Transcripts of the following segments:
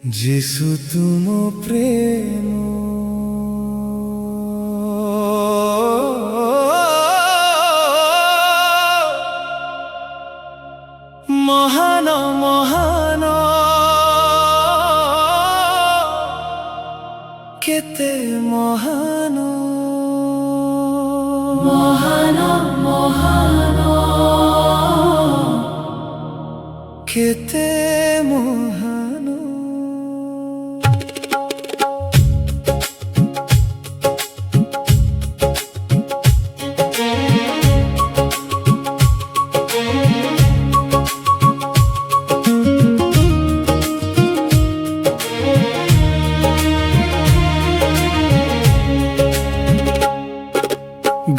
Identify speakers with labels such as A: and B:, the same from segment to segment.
A: যিশু তুম প্রেম মহান মহান কেতে মহান
B: মহান মহান
A: কেতে মহান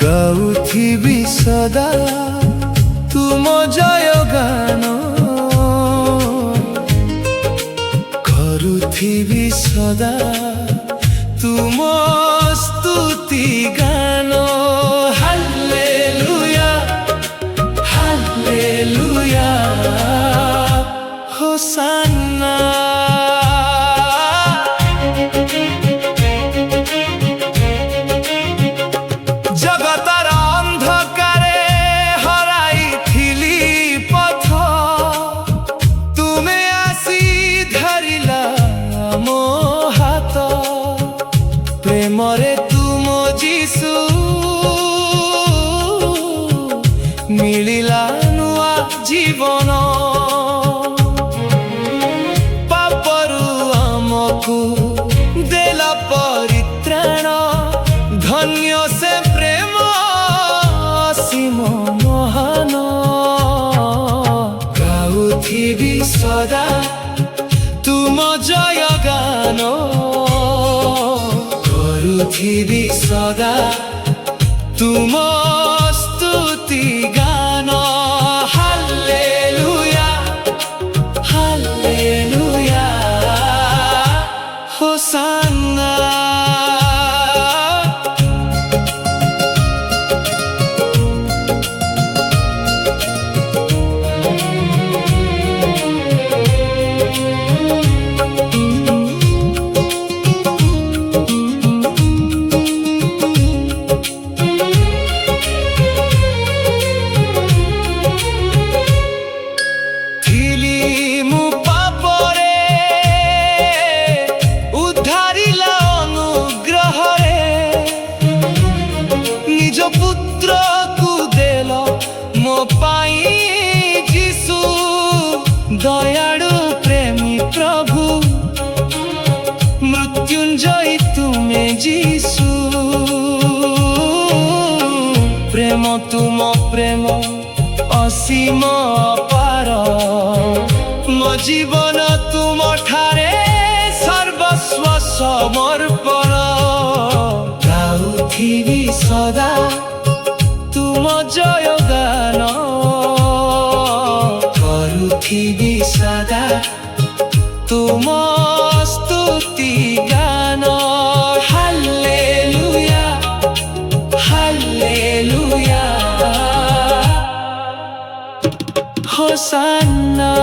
A: গাউথিবি সদা তুম জয় গান করুথিবি সদা তুম স্তুতি গান হাল্লেলুয়া হাল্লেলুয়া হোসান্না জগতর অন্ধকারে হরাইথিলি পথ তুমে আসি ধরিলা মো হাত প্রেমরে তুম যিশু মিলিলা নুয়া জীবন পাপরু আমকু দেলা পরিত্রাণ ধন্য সে প্রেম অসীম মহান গাউথিবি সদা তুম জয় গান করুথিবি সদা তুম স্তুতি গান হাল্লেলুয়া হাল্লেলুয়া হোসান্না পুত্র কু দেল মো পাই যিশু দয়াড়ু প্রেমী প্রভু মৃত্যুঞ্জয়ী তুমে যিশু প্রেম তুম প্রেম অসীম অপার মো জীবন তুম ঠারে সর্বস্ব সমর্পণ গাউথিবি সদা তুম জয় গান করুথিবি সদা তুম স্তুতি গান হাল্লেলুয়া হাল্লেলুয়া হোসান্না।